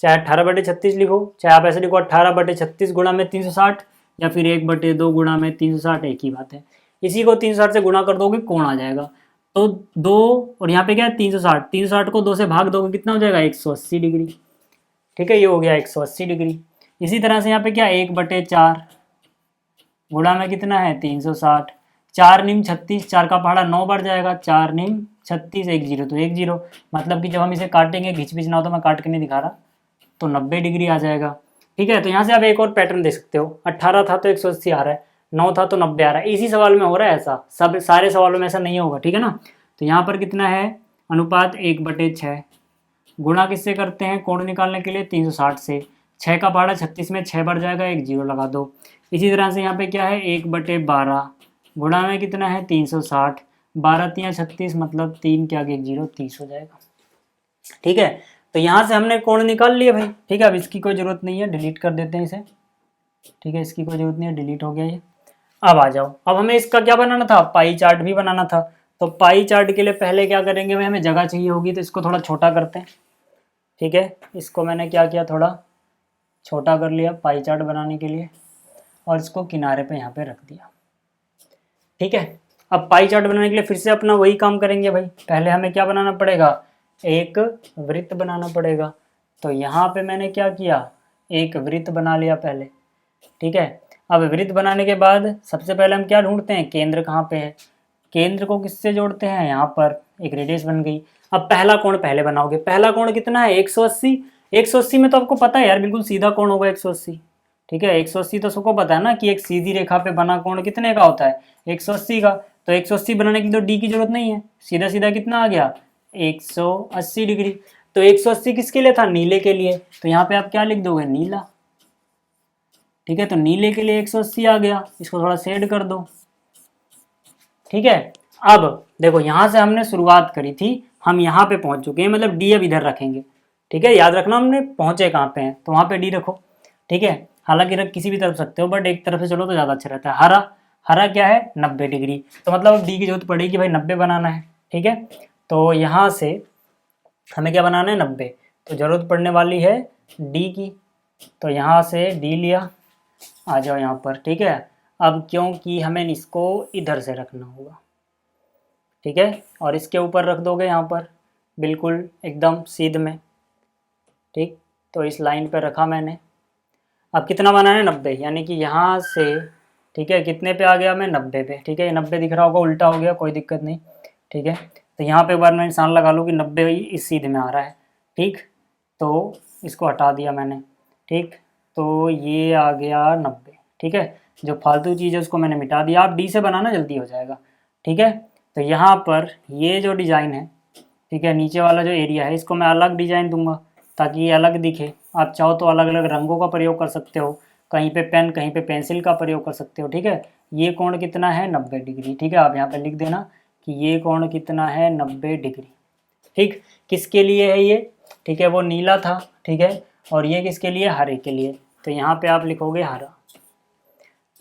चाहे 18/36 लिखो, चाहे आप ऐसे लिखो 18/36 गुणा में 360, या फिर 1/2 गुणा में 360, एक ही बात है। इसी को 360 से गुणा कर दोगे, कोण आ जाएगा। तो 2 और यहाँ पे क्या है 360, 360 को 2 से भाग दोगे कितना हो जाएगा 180 डिग्री। ठीक है, ये हो गया 180 डिग्री। इसी तरह से यहाँ पे क्या 1/4 गुणा में कितना है 360, 4 निम 36, 4 का पहाड़ा 9 बढ़ जाएगा, 4 निम 36, 1 जीरो तो 1 जीरो, मतलब कि जब हम इसे काटेंगे, घिच पिच ना हो तो मैं काट के नहीं दिखा रहा, तो 90 डिग्री आ जाएगा। ठीक है, तो यहाँ से आप एक और पैटर्न देख सकते हो, 18 था तो 180 आ रहा है, 9 था तो 90 आ रहा है। इसी सवाल में हो रहा है ऐसा, सब सारे सवालों में ऐसा नहीं होगा। ठीक है ना, तो यहाँ पर कितना है अनुपात 1/6, गुणा किससे करते हैं कोण निकालने के लिए 360 से, 6 का पहाड़ा 36 में 6 बढ़ जाएगा, 1 जीरो लगा दो। इसी तरह से यहाँ पे क्या है 1/12 गुणा में कितना है 360, 12 तियाँ 36, मतलब 3 के आगे 1 जीरो 30 हो जाएगा। ठीक है, तो यहाँ से हमने कोण निकाल लिए भाई। ठीक है, अब इसकी कोई ज़रूरत नहीं है, डिलीट कर देते हैं इसे। ठीक है, इसकी कोई ज़रूरत नहीं है, डिलीट हो गया ये। अब आ जाओ, अब हमें इसका क्या बनाना था, पाई चार्ट भी बनाना था। तो पाई चार्ट के लिए पहले क्या करेंगे भाई, हमें जगह चाहिए होगी, तो इसको थोड़ा छोटा करते हैं। ठीक है, इसको मैंने क्या किया, थोड़ा छोटा कर लिया पाई चार्ट बनाने के लिए, और इसको किनारे पे यहाँ पे रख दिया। ठीक है, अब पाई चार्ट बनाने के लिए फिर से अपना वही काम करेंगे भाई। पहले हमें क्या बनाना पड़ेगा, एक वृत्त बनाना पड़ेगा। तो यहाँ पे मैंने क्या किया, एक वृत्त बना लिया पहले। ठीक है, अब वृत्त बनाने के बाद सबसे पहले हम क्या ढूंढते हैं, केंद्र कहाँ पे है, केंद्र को किससे जोड़ते हैं, यहाँ पर एक रेडियस बन गई। अब पहला कोण पहले बनाओगे, पहला कोण कितना है 180, 180 में तो आपको पता है यार बिल्कुल सीधा कोण होगा 180। ठीक है, 180 तो सबको पता है ना कि एक सीधी रेखा पे बना कोण कितने का होता है 180 का। तो 180 बनाने के लिए तो डी की जरूरत नहीं है, सीधा सीधा कितना आ गया 180 डिग्री। तो 180 किसके लिए था, नीले के लिए, तो यहाँ पे आप क्या लिख दोगे, नीला। ठीक है, तो नीले के लिए 180 आ गया, इसको थोड़ा शेड कर दो। ठीक है, अब देखो यहाँ से हमने शुरुआत करी थी, हम यहाँ पे पहुंच चुके हैं, मतलब डी अब इधर रखेंगे। ठीक है, याद रखना हमने पहुंचे कहाँ पे हैं, तो वहाँ पे डी रखो। ठीक है, हालांकि रख किसी भी तरफ सकते हो, बट एक तरफ से चलो तो ज़्यादा अच्छा रहता है। हरा, हरा क्या है 90 डिग्री, तो मतलब अब डी की जरूरत पड़ेगी भाई 90 बनाना है। ठीक है, तो यहाँ से हमें क्या बनाना है 90, तो ज़रूरत पड़ने वाली है डी की, तो यहाँ से डी लिया, आ जाओ यहाँ पर। ठीक है, अब क्योंकि हमें इसको इधर से रखना होगा। ठीक है, और इसके ऊपर रख दोगे यहाँ पर बिल्कुल एकदम सीध में। ठीक, तो इस लाइन पर रखा मैंने। अब कितना बनाना है 90, यानी कि यहाँ से ठीक है कितने पे आ गया मैं 90 पे। ठीक है, ये 90 दिख रहा होगा, उल्टा हो गया कोई दिक्कत नहीं। ठीक है, तो यहाँ पे एक बार मैं निशान लगा लूँ कि 90 इस सीध में आ रहा है। ठीक, तो इसको हटा दिया मैंने। ठीक, तो ये आ गया 90। ठीक है, जो फालतू चीज़ है उसको मैंने मिटा दिया। आप डी से बनाना जल्दी हो जाएगा। ठीक है, तो यहाँ पर ये जो डिज़ाइन है, ठीक है, नीचे वाला जो एरिया है इसको मैं अलग डिज़ाइन दूंगा ताकि ये अलग दिखे। आप चाहो तो अलग अलग रंगों का प्रयोग कर सकते हो, कहीं पे पेन कहीं पे पेंसिल का प्रयोग कर सकते हो। ठीक है, ये कोण कितना है 90 डिग्री। ठीक है, आप यहाँ पे लिख देना कि ये कोण कितना है 90 डिग्री। ठीक, किसके लिए है ये, ठीक है, वो नीला था। ठीक है, और ये किसके लिए, हरे के लिए, तो यहाँ पे आप लिखोगे हरा।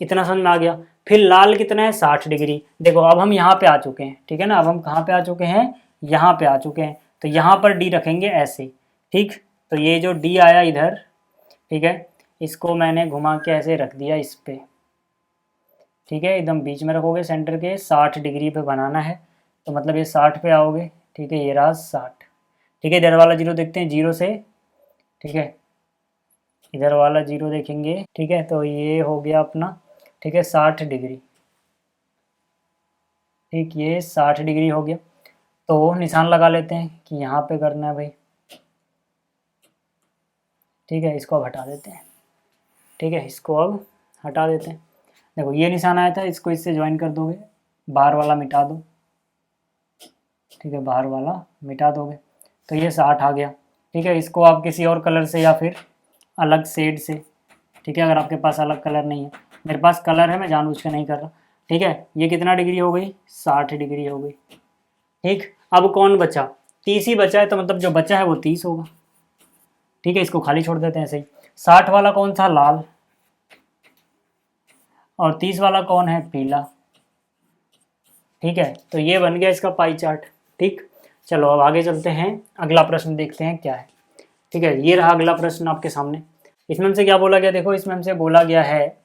इतना समझ में आ गया। फिर लाल कितना है 60 डिग्री। देखो अब हम यहाँ पे आ चुके हैं। ठीक है ना, अब हम कहाँ पे आ चुके हैं, यहाँ पे आ चुके हैं, तो यहाँ पर डी रखेंगे ऐसे। ठीक, तो ये जो डी आया इधर, ठीक है, इसको मैंने घुमा के ऐसे रख दिया इस पे। ठीक है, एकदम बीच में रखोगे सेंटर के, 60 डिग्री पे बनाना है, तो मतलब ये 60 पे आओगे। ठीक है, ये रहा 60। ठीक है, इधर वाला जीरो देखते हैं, जीरो से ठीक है इधर वाला जीरो देखेंगे। ठीक है, तो ये हो गया अपना, ठीक है 60 डिग्री। ठीक, ये 60 डिग्री हो गया, तो निशान लगा लेते हैं कि यहाँ पे करना है भाई। ठीक है, इसको अब हटा देते हैं। ठीक है, इसको अब हटा देते हैं। देखो ये निशान आया था, इसको इससे ज्वाइन कर दोगे, बाहर वाला मिटा दो। ठीक है, बाहर वाला मिटा दोगे, तो ये 60 आ गया। ठीक है, इसको आप किसी और कलर से या फिर अलग शेड से, ठीक है, अगर आपके पास अलग कलर नहीं है, मेरे पास कलर है, मैं जानबूझ के नहीं कर रहा। ठीक है, ये कितना डिग्री हो गई, 60 डिग्री हो गई। ठीक, अब कौन बचा, 30 ही बचा है, तो मतलब जो बचा है वो 30 होगा। ठीक है, इसको खाली छोड़ देते हैं ऐसे ही। 60 वाला कौन सा, लाल, और 30 वाला कौन है, पीला। ठीक है, तो ये बन गया इसका पाई चार्ट। ठीक, चलो अब आगे चलते हैं, अगला प्रश्न देखते हैं क्या है। ठीक है, ये रहा अगला प्रश्न आपके सामने। इसमें हमसे क्या बोला गया, देखो इसमें हमसे बोला गया है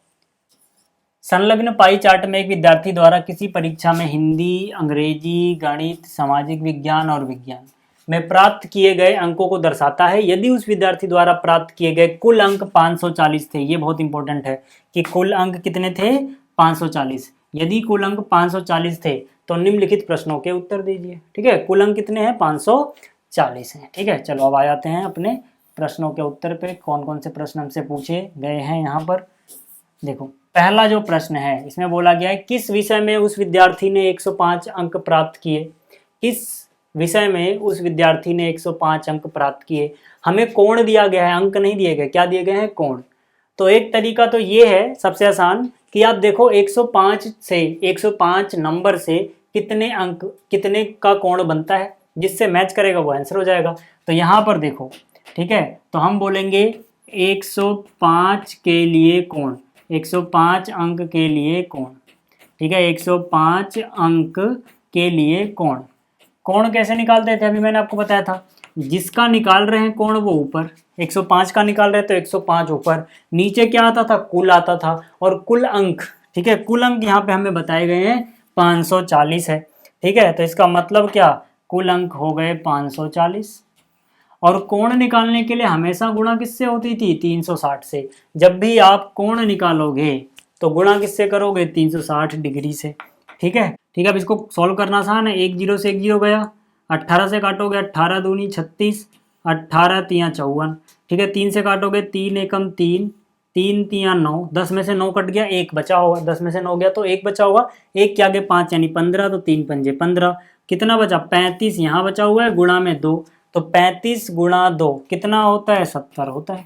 संलग्न पाई चार्ट में एक विद्यार्थी द्वारा किसी परीक्षा में हिंदी, अंग्रेजी, गणित, सामाजिक विज्ञान और विज्ञान में प्राप्त किए गए अंकों को दर्शाता है। यदि उस विद्यार्थी द्वारा प्राप्त किए गए कुल अंक 540 थे, ये बहुत इंपॉर्टेंट है कि कुल अंक कितने थे, 540। यदि कुल अंक 540 थे तो निम्नलिखित प्रश्नों के उत्तर दीजिए। ठीक है, कुल अंक कितने हैं, 540 हैं। ठीक है, चलो अब आ जाते हैं अपने प्रश्नों के उत्तर पे। कौन कौन से प्रश्न हमसे पूछे गए हैं यहाँ पर देखो। पहला जो प्रश्न है इसमें बोला गया है किस विषय में उस विद्यार्थी ने 105 अंक प्राप्त किए। किस विषय में उस विद्यार्थी ने 105 अंक प्राप्त किए। हमें कोण दिया गया है, अंक नहीं दिए गए। क्या दिए गए हैं, कोण। तो एक तरीका तो ये है सबसे आसान कि आप देखो 105 से 105 नंबर से कितने अंक, कितने का कोण बनता है, जिससे मैच करेगा वो आंसर हो जाएगा। तो यहाँ पर देखो, ठीक है, तो हम बोलेंगे 105 के लिए कोण, 105 अंक के लिए कोण। ठीक है, 105 अंक के लिए कोण। कोण कैसे निकालते थे, अभी मैंने आपको बताया था। जिसका निकाल रहे हैं कोण वो ऊपर, 105 का निकाल रहे तो 105 ऊपर, नीचे क्या आता था, कुल आता था, और कुल अंक, ठीक है, कुल अंक यहाँ पे हमें बताए गए हैं 540 है। ठीक है, तो इसका मतलब क्या, कुल अंक हो गए 540। और कोण निकालने के लिए हमेशा गुणा किससे होती थी, 360 से। जब भी आप कोण निकालोगे तो गुणा किससे करोगे, 360 डिग्री से। ठीक है, ठीक है, अब इसको सॉल्व करना आसान है। 1 0 से 1 0 गया, 18 से काटोगे 18 दूनी 36, 18 तियाँ 54। ठीक है, 3 से काटोगे 3 एकम 3, 3 तियाँ 9, 10 में से 9 कट गया, 1 बचा होगा। 10 में से 9 गया तो 1 बचा होगा, 1 के आगे 5 यानी 15, तो 3 पंजे 15। कितना बचा, 35 यहाँ बचा हुआ है, गुणा में 2, तो 35 गुणा 2 कितना होता है, 70 होता है,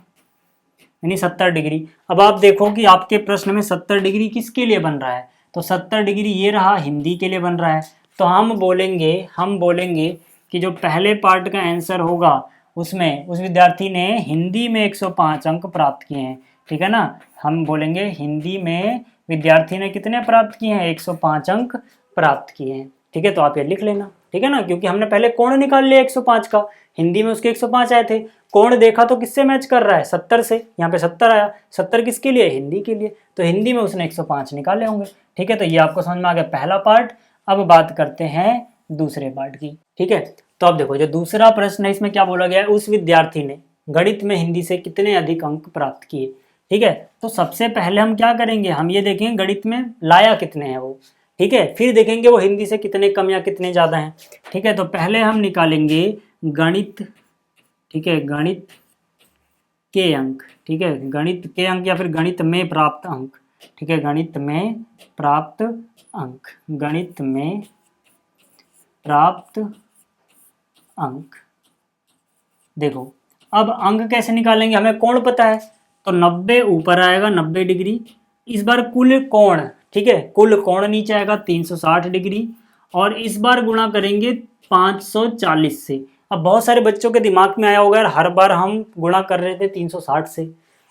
यानी 70 डिग्री। अब आप देखो कि आपके प्रश्न में 70 डिग्री किसके लिए बन रहा है, तो 70 डिग्री ये रहा, हिंदी के लिए बन रहा है। तो हम बोलेंगे कि जो पहले पार्ट का आंसर होगा उसमें उस विद्यार्थी ने हिंदी में 105 अंक प्राप्त किए हैं। ठीक है ना, हम बोलेंगे हिंदी में विद्यार्थी ने कितने प्राप्त किए हैं, 105 अंक प्राप्त किए हैं। ठीक है, तो आप ये लिख लेना। ठीक है ना, क्योंकि हमने पहले कोण निकाल लिया 105 का, हिंदी में उसके 105 आए थे। कोण देखा तो किससे मैच कर रहा है, 70 से। यहाँ पे 70 आया, 70 किसके लिए, हिंदी के लिए, तो हिंदी में उसने 105 निकाले होंगे। ठीक है, तो ये आपको समझ में आ गया पहला पार्ट। अब बात करते हैं दूसरे पार्ट की। ठीक है, तो अब देखो जो दूसरा प्रश्न है इसमें क्या बोला गया है, उस विद्यार्थी ने गणित में हिंदी से कितने अधिक अंक प्राप्त किए। ठीक है, तो सबसे पहले हम क्या करेंगे, हम ये देखेंगे गणित में लाया कितने हैं वो। ठीक है, फिर देखेंगे वो हिंदी से कितने कम या कितने ज़्यादा हैं। ठीक है, तो पहले हम निकालेंगे गणित। ठीक है, गणित के अंक। ठीक है, गणित के अंक या फिर गणित में प्राप्त अंक। ठीक है, गणित में प्राप्त अंक, गणित में प्राप्त अंक। देखो अब अंक कैसे निकालेंगे, हमें कोण पता है, तो 90 ऊपर आएगा 90 डिग्री। इस बार कुल कोण, ठीक है, कुल कोण नीचे आएगा 360 डिग्री, और इस बार गुणा करेंगे 540 से। अब बहुत सारे बच्चों के दिमाग में आया होगा यार, हर बार हम गुणा कर रहे थे 360 से,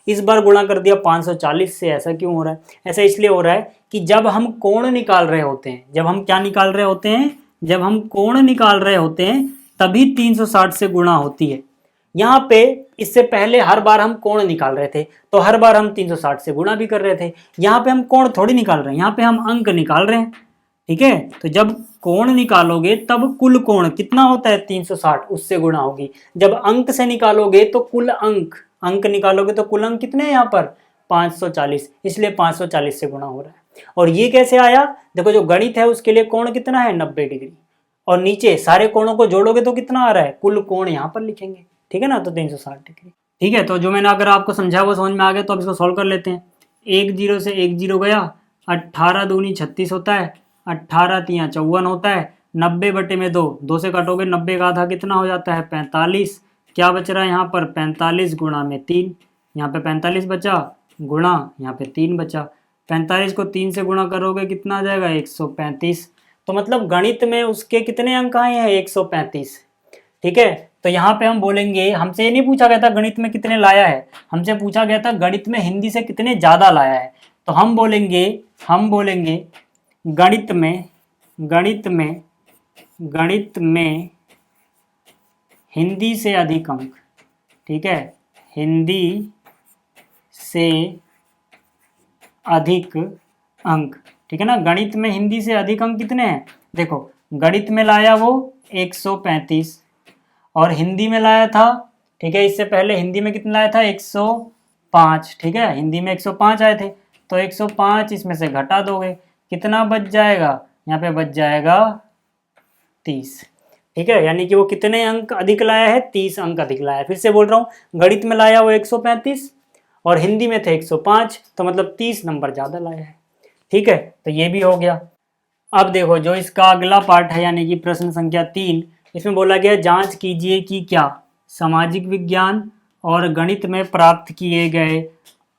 इस बार गुणा कर दिया 540 से, ऐसा क्यों हो रहा है। ऐसा इसलिए हो रहा है कि जब हम कोण निकाल रहे होते हैं, जब हम क्या निकाल रहे होते हैं, जब हम कोण निकाल रहे होते हैं तभी 360 से गुणा होती है। यहाँ पे इससे पहले हर बार हम कोण निकाल रहे थे तो हर बार हम 360 से गुणा भी कर रहे थे। यहाँ पे हम कोण थोड़ी निकाल रहे हैं, यहाँ पे हम अंक निकाल रहे हैं। ठीक है, तो जब कोण निकालोगे तब कुल कोण कितना होता है, 360, उससे गुणा होगी। जब अंक से निकालोगे तो कुल अंक, अंक निकालोगे तो कुल अंक कितने हैं यहाँ पर, 540, इसलिए 540 से गुणा हो रहा है। और ये कैसे आया, देखो जो गणित है उसके लिए कोण कितना है, 90 डिग्री, और नीचे सारे कोणों को जोड़ोगे तो कितना आ रहा है, कुल कोण यहाँ पर लिखेंगे। ठीक है ना, तो 360 डिग्री। ठीक है, तो जो मैंने अगर आपको समझाया वो समझ में आ गया, तो अब इसको सॉल्व कर लेते हैं। 1 0 से 1 0 गया, 18 दूनी 36 होता है, 18 तियाँ 54 होता है, 90 बटे में 2, 2 से काटोगे 90 का आधा कितना हो जाता है, 45। क्या बच रहा है यहाँ पर, 45 गुणा में 3, यहाँ पे 45 बचा, गुणा यहाँ पे 3 बचा। 45 को 3 से गुणा करोगे कितना आ जाएगा, 135। तो मतलब गणित में उसके कितने अंक आए हैं, 135। ठीक है, तो यहाँ पे हम बोलेंगे, हमसे ये नहीं पूछा गया था गणित में कितने लाया है, हमसे पूछा गया था गणित में हिंदी से कितने ज्यादा लाया है। तो हम बोलेंगे गणित में हिंदी से अधिक अंक। ठीक है, हिंदी से अधिक अंक, ठीक है ना। गणित में हिंदी से अधिक अंक कितने हैं, देखो गणित में लाया वो 135 और हिंदी में लाया था, ठीक है, इससे पहले हिंदी में कितना लाया था 105, ठीक है, हिंदी में 105 आए थे, तो 105 इसमें से घटा दोगे, कितना बच जाएगा, यहाँ पे बच जाएगा 30, ठीक है, यानी कि वो कितने अंक अधिक लाया है, 30 अंक अधिक लाया है। फिर से बोल रहा हूँ, गणित में लाया वो 135 और हिंदी में थे 105, तो मतलब 30 नंबर ज़्यादा लाया है, ठीक है, तो ये भी हो गया। अब देखो जो इसका अगला पार्ट है यानी कि प्रश्न संख्या 3, इसमें बोला गया जांच कीजिए कि क्या सामाजिक विज्ञान और गणित में प्राप्त किए गए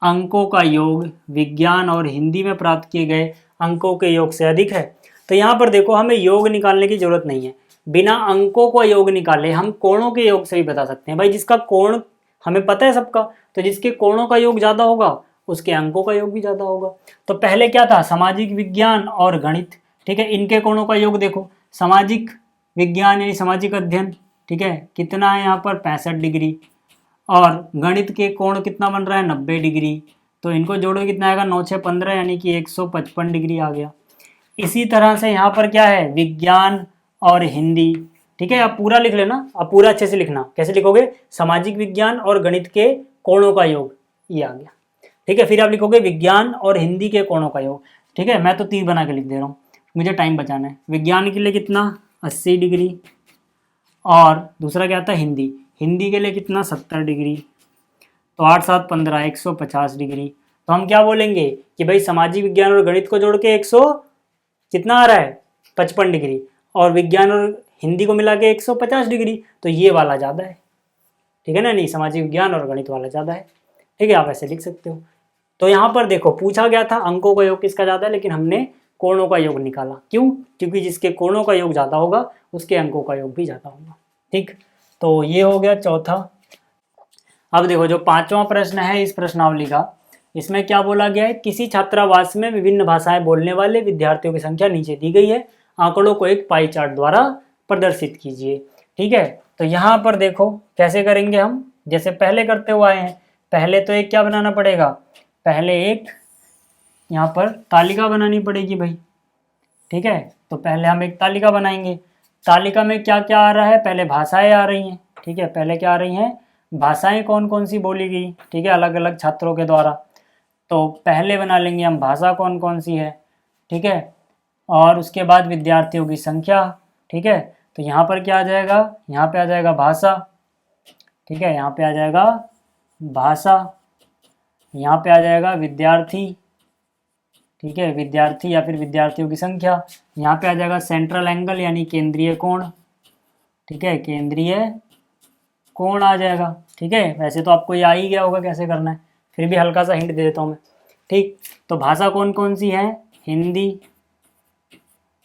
अंकों का योग विज्ञान और हिंदी में प्राप्त किए गए अंकों के योग से अधिक है। तो यहाँ पर देखो हमें योग निकालने की जरूरत नहीं है, बिना अंकों का योग निकाले हम कोणों के योग से भी बता सकते हैं। भाई जिसका कोण हमें पता है सबका, तो जिसके कोणों का योग ज़्यादा होगा उसके अंकों का योग भी ज़्यादा होगा। तो पहले क्या था, सामाजिक विज्ञान और गणित, ठीक है, इनके कोणों का योग देखो, सामाजिक विज्ञान यानी सामाजिक अध्ययन, ठीक है, कितना है यहाँ पर 65 डिग्री, और गणित के कोण कितना बन रहा है 90 डिग्री, तो इनको जोड़ो कितना आएगा 9 6 15 यानी कि 155 डिग्री आ गया। इसी तरह से यहाँ पर क्या है, विज्ञान और हिंदी, ठीक है, आप पूरा लिख लेना, आप पूरा अच्छे से लिखना, कैसे लिखोगे, सामाजिक विज्ञान और गणित के कोणों का योग, ये आ गया, ठीक है। फिर आप लिखोगे विज्ञान और हिंदी के कोणों का योग, ठीक है, मैं तो तीर बना के लिख दे रहा हूँ, मुझे टाइम बचाना है। विज्ञान के लिए कितना 80 डिग्री, और दूसरा क्या था हिंदी, हिंदी के लिए कितना 70 डिग्री, तो 8 7 15 150 डिग्री। तो हम क्या बोलेंगे कि भाई सामाजिक विज्ञान और गणित को जोड़ के 100 कितना आ रहा है 55 डिग्री, और विज्ञान और हिंदी को मिला के 150 डिग्री, तो ये वाला ज़्यादा है, ठीक है ना, नहीं सामाजिक विज्ञान और गणित वाला ज़्यादा है, ठीक है, आप ऐसे लिख सकते हो। तो यहाँ पर देखो पूछा गया था अंकों का योग किसका ज़्यादा है, लेकिन हमने कोणों का योग निकाला, क्यों, क्योंकि जिसके कोणों का योग ज़्यादा होगा उसके अंकों का योग भी ज़्यादा होगा, ठीक। तो ये हो गया चौथा। अब देखो जो पांचवा प्रश्न है इस प्रश्नावली का, इसमें क्या बोला गया है, किसी छात्रावास में विभिन्न भाषाएं बोलने वाले विद्यार्थियों की संख्या नीचे दी गई है, आंकड़ों को एक पाई चार्ट द्वारा प्रदर्शित कीजिए, ठीक है। तो यहाँ पर देखो कैसे करेंगे हम, जैसे पहले करते हुए आए हैं, पहले तो एक क्या बनाना पड़ेगा, पहले एक यहाँ पर तालिका बनानी पड़ेगी भाई, ठीक है। तो पहले हम एक तालिका बनाएंगे, तालिका में क्या क्या आ रहा है, पहले भाषाएं आ रही हैं, ठीक है, पहले क्या आ रही हैं, भाषाएं कौन कौन सी बोली गई, ठीक है, अलग अलग छात्रों के द्वारा। तो पहले बना लेंगे हम भाषा कौन कौन सी है, ठीक है, और उसके बाद विद्यार्थियों की संख्या, ठीक है। तो यहाँ पर क्या आ जाएगा, यहाँ पे आ जाएगा भाषा, ठीक है, यहाँ पे आ जाएगा भाषा, यहाँ पे आ जाएगा विद्यार्थी, ठीक है, विद्यार्थी या फिर विद्यार्थियों की संख्या, यहाँ पे आ जाएगा सेंट्रल एंगल यानी केंद्रीय कोण, ठीक है, केंद्रीय कोण आ जाएगा, ठीक है। वैसे तो आपको ये आ ही गया होगा कैसे करना है, फिर भी हल्का सा हिंट दे देता हूँ मैं, ठीक। तो भाषा कौन कौन सी है, हिंदी,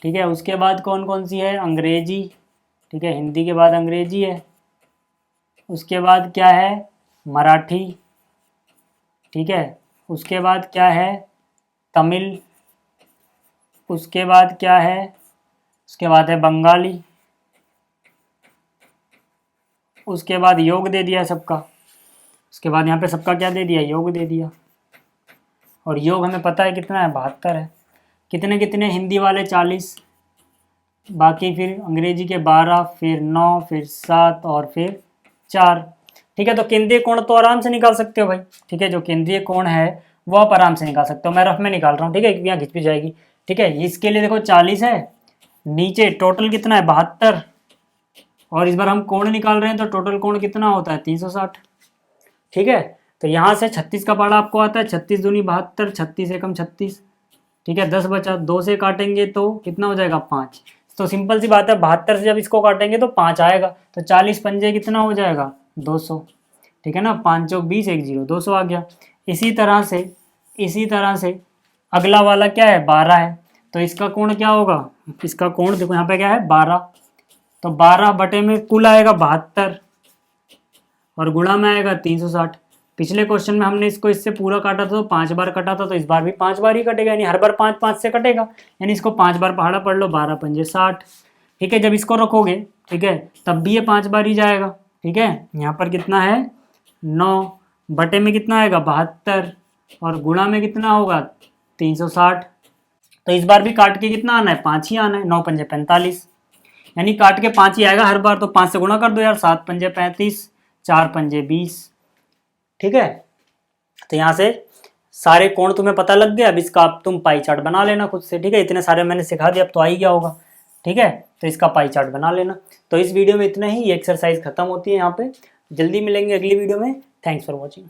ठीक है, उसके बाद कौन कौन सी है, अंग्रेजी, ठीक है, हिंदी के बाद अंग्रेजी है, उसके बाद क्या है, मराठी, ठीक है, उसके बाद क्या है, तमिल, उसके बाद क्या है, उसके बाद है बंगाली, उसके बाद योग दे दिया सबका, उसके बाद यहाँ पे सबका क्या दे दिया, योग दे दिया, और योग हमें पता है कितना है 72 है, कितने कितने हिंदी वाले 40, बाकी फिर अंग्रेजी के 12, फिर 9, फिर 7 और फिर 4, ठीक है। तो केंद्रीय कोण तो आराम से निकाल सकते हो भाई, ठीक है, जो केंद्रीय कोण है वो आप आराम से निकाल सकते हो, मैं रफ में निकाल रहा हूँ, ठीक है, क्योंकि यहाँ घिस भी जाएगी, ठीक है। इसके लिए देखो 40 है, नीचे टोटल कितना है 72, और इस बार हम कोण निकाल रहे हैं तो टोटल कोण कितना होता है 360, ठीक है। तो यहाँ से 36 का पाड़ा आपको आता है, 36 दूनी 72, 36 एकम 36, ठीक है, 10 बचा, 2 से काटेंगे तो कितना हो जाएगा 5, तो सिंपल सी बात है 72 से जब इसको काटेंगे तो 5 आएगा, तो 40 पंजे कितना हो जाएगा 200, ठीक है ना, 5 चौक 20 1 0 200 आ गया। इसी तरह से अगला वाला क्या है 12 है, तो इसका कोण क्या होगा, इसका कोण देखो यहाँ पे क्या है 12, तो 12 बटे में कुल आएगा 72 और गुणा में आएगा 360। पिछले क्वेश्चन में हमने इसको इससे पूरा काटा था तो 5 बार कटा था, तो इस बार भी 5 बार ही कटेगा, यानी हर बार 5 5 से कटेगा, यानी इसको 5 बार पहाड़ा पढ़ लो, 12 पंजे 60, ठीक है। जब इसको रखोगे, ठीक है, तब भी ये 5 बार ही जाएगा, ठीक है। यहाँ पर कितना है 9, बटे में कितना आएगा 72 और गुणा में कितना होगा 360, तो इस बार भी काट के कितना आना है, 5 ही आना है। 9 पंजे 45, यानी काट के 5 ही आएगा हर बार। तो 5 से गुणा कर दो यार, 7 पंजे 35, 4 पंजे 20। ठीक है, तो यहाँ से सारे कोण तुम्हें पता लग गया। अब इसका आप तुम पाई चार्ट बना लेना खुद से। ठीक है, इतने सारे मैंने सिखा दिया, अब तो आ ही गया होगा। ठीक है, तो इसका पाई चार्ट बना लेना। तो इस वीडियो में इतना ही, ये एक्सरसाइज खत्म होती है यहाँ पे। जल्दी मिलेंगे अगली वीडियो में। Thanks for watching.